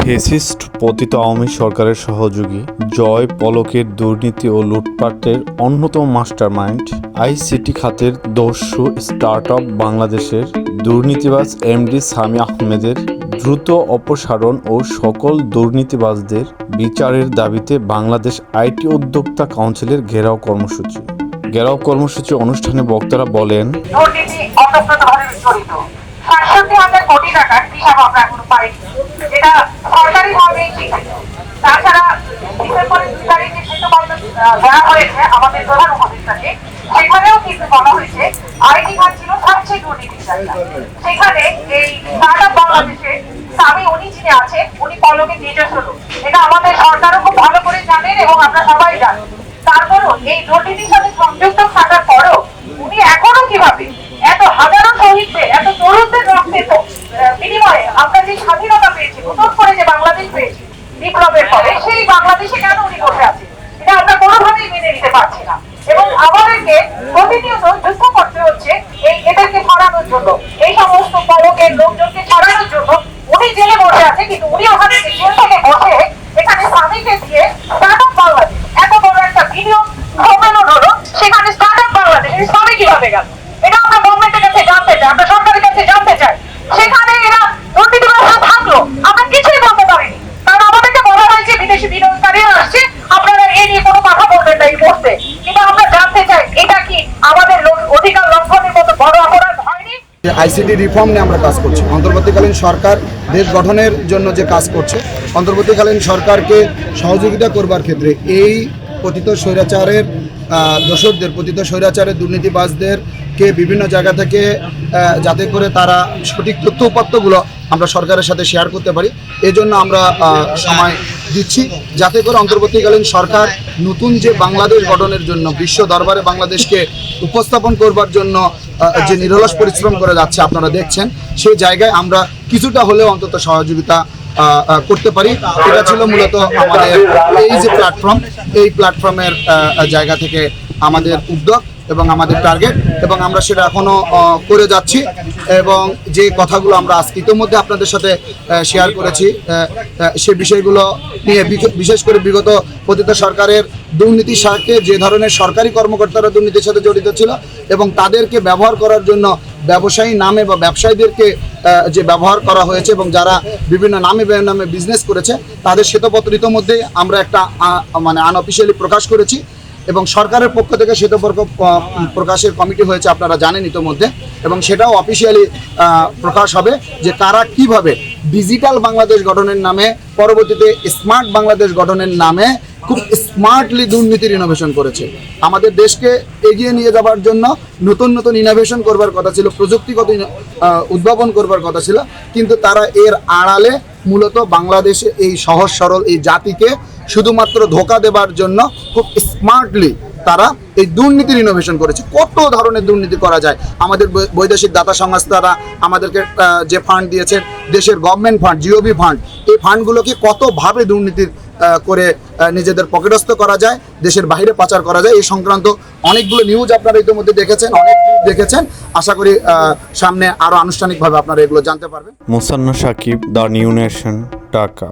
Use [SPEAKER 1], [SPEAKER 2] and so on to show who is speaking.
[SPEAKER 1] Fascist পতিত আওয়ামী সরকারের সহযোগী জয় পলকের দুর্নীতি ও লুটপাটের অন্যতম মাস্টারমাইন্ড আইসিটি খাতের দস্যু স্টার্টআপ বাংলাদেশের দুর্নীতিবাজ এমডি সামি আহমেদের দ্রুত অপসারণ ও সকল দুর্নীতিবাজদের বিচারের দাবিতে বাংলাদেশ আইটি উদ্যোক্তা কাউন্সিলের ঘেরাও কর্মসূচি অনুষ্ঠানে বক্তারা বলেন,
[SPEAKER 2] দুর্নীতি অতপ্রতভাবে জড়িত ৬৭,০০০ কোটি টাকার হিসাব আমরা এখনো পাইনি, যেটা সরকারিভাবেই স্বীকৃত। তাছাড়া ডিসেম্বরের ২ তারিখে শ্বেতপত্র দেওয়া হয়েছে আমাদের প্রধান উপদেষ্টাকে, সেখানেও কিন্তু বলা হয়েছে আইটি খাত ছিল সবচেয়ে দুর্নীতির জায়গা। সেখানে এই স্টার্টআপ বাংলাদেশে স্বামী উনি যিনি আছেন উনি পলকের নিজস্ব লোক, এটা আমাদের সরকারও খুব ভালো করে জানেন এবং আমরা সবাই জানি। তারপরও এই দুর্নীতির সাথে সংযুক্ত থাকার পরও উনি এখনো কিভাবে এত হাজারো শহীদদের, এত তরুণদের রক্তের বিনিময়ে আমরা যে স্বাধীনতা পেয়েছি, নতুন করে যে বাংলাদেশ পেয়েছি বিপ্লবের পরে, সেই বাংলাদেশে কেন উনি বসে আছেন, এটা আমরা কোনোভাবেই মেনে নিতে পারছি না। এবং আমাদেরকে প্রতিনিয়ত যুদ্ধ করতে হচ্ছে এদেরকে সরানোর জন্য, এই সমস্ত পলকের লোকজনকে সরানোর জন্য। উনি জেলে বসে আছে, কিন্তু উনি ওখানে জেল থেকে বসে এখানে স্বামীকে দিয়ে স্টার্টআপ বাংলাদেশ এত বড় একটা বিনিয়োগ সম্মেলন হলো, সেখানে স্টার্টআপ বাংলাদেশ স্বামী কিভাবে গেল, এটা আমরা গভর্নমেন্টের কাছে জানতে চাই, আমরা সরকারের কাছে জানতে চাই। সেখানে এরা দুর্নীতিবাজরা থাকলো, আমরা কিছুই বলতে পারিনি, কারণ আমাদেরকে বলা হয়েছে বিদেশি বিনিয়োগকারীরা আসছে, আপনারা এই নিয়ে কোনো কথা বলবেন না এই মুহূর্তে। কিন্তু আমরা জানতে চাই এটা কি আমাদের অধিকার লঙ্ঘনের মতো বড় অপরাধ হয়নি?
[SPEAKER 3] আইসিটি রিফর্ম নিয়ে আমরা কাজ করছি। অন্তর্বর্তীকালীন সরকার দেশ গঠনের জন্য যে কাজ করছে, অন্তর্বর্তীকালীন সরকারকে সহযোগিতা করবার ক্ষেত্রে এই পতিত স্বৈরাচারের দোষরদের, পতিত স্বৈরাচারের দুর্নীতিবাজদেরকে বিভিন্ন জায়গা থেকে যাতে করে তারা সঠিক তথ্য উপাত্তগুলো আমরা সরকারের সাথে শেয়ার করতে পারি, এজন্য আমরা সময় দিচ্ছি, যাতে করে অন্তর্বর্তীকালীন সরকার নতুন যে বাংলাদেশ গঠনের জন্য বিশ্ব দরবারে বাংলাদেশকে উপস্থাপন করবার জন্য যে নিরলস পরিশ্রম করে যাচ্ছে আপনারা দেখছেন, সেই জায়গায় আমরা কিছুটা হলেও অন্তত সহযোগিতা করতে পারি। এটা ছিল মূলত আমাদের এই যে প্ল্যাটফর্ম, এই প্ল্যাটফর্মের জায়গা থেকে আমাদের উদ্যোগ এবং আমাদের টার্গেট, এবং আমরা সেটা এখনও করে যাচ্ছি। এবং যে কথাগুলো আমরা আজকে ইতিমধ্যে আপনাদের সাথে শেয়ার করেছি, সে বিষয়গুলো নিয়ে বিশেষ করে বিগত পতিত সরকারের দুর্নীতির সাথে যে ধরনের সরকারি কর্মকর্তারা দুর্নীতির সাথে জড়িত ছিল এবং তাদেরকে ব্যবহার করার জন্য ব্যবসায়ী নামে বা ব্যবসায়ীদেরকে যে ব্যবহার করা হয়েছে এবং যারা বিভিন্ন নামে নামে বিজনেস করেছে, তাদের শ্বেতপত্র ইতিমধ্যেই আমরা একটা আনঅফিসিয়ালি প্রকাশ করেছি এবং সরকারের পক্ষ থেকে শ্বেতপত্র প্রকাশের কমিটি হয়েছে, আপনারা জানেন ইতিমধ্যে, এবং সেটাও অফিসিয়ালি প্রকাশ হবে যে কারা কিভাবে ডিজিটাল বাংলাদেশ গঠনের নামে, পরবর্তীতে স্মার্ট বাংলাদেশ গঠনের নামে খুব স্মার্টলি দুর্নীতির ইনোভেশন করেছে। আমাদের দেশকে এগিয়ে নিয়ে যাবার জন্য নতুন নতুন ইনোভেশন করবার কথা ছিল, প্রযুক্তিগত উদ্ভাবন করবার কথা ছিল, কিন্তু তারা এর আড়ালে মূলত বাংলাদেশে এই সহজ সরল এই জাতিকে শুধুমাত্র ধোঁকা দেবার জন্য খুব স্মার্টলি তারা এই দুর্নীতির ইনোভেশন করেছে। কত ধরনের দুর্নীতি করা যায়, আমাদের বৈদেশিক দাতা সংস্থারা আমাদেরকে যে ফান্ড দিয়েছে, দেশের গভর্নমেন্ট ফান্ড, জিওবি ফান্ড, এই ফান্ডগুলোকে কতভাবে দুর্নীতির করে নিজেদের পকেটস্থ করা যায়, দেশের বাইরে পাচার করা যায়, এই সংক্রান্ত অনেকগুলো নিউজ আপনারা ইতিমধ্যে দেখেছেন। আশা করি সামনে আরও আনুষ্ঠানিকভাবে আপনারা এগুলো জানতে পারবেন।
[SPEAKER 1] Mosanna Sakib, the New Nation, Dhaka.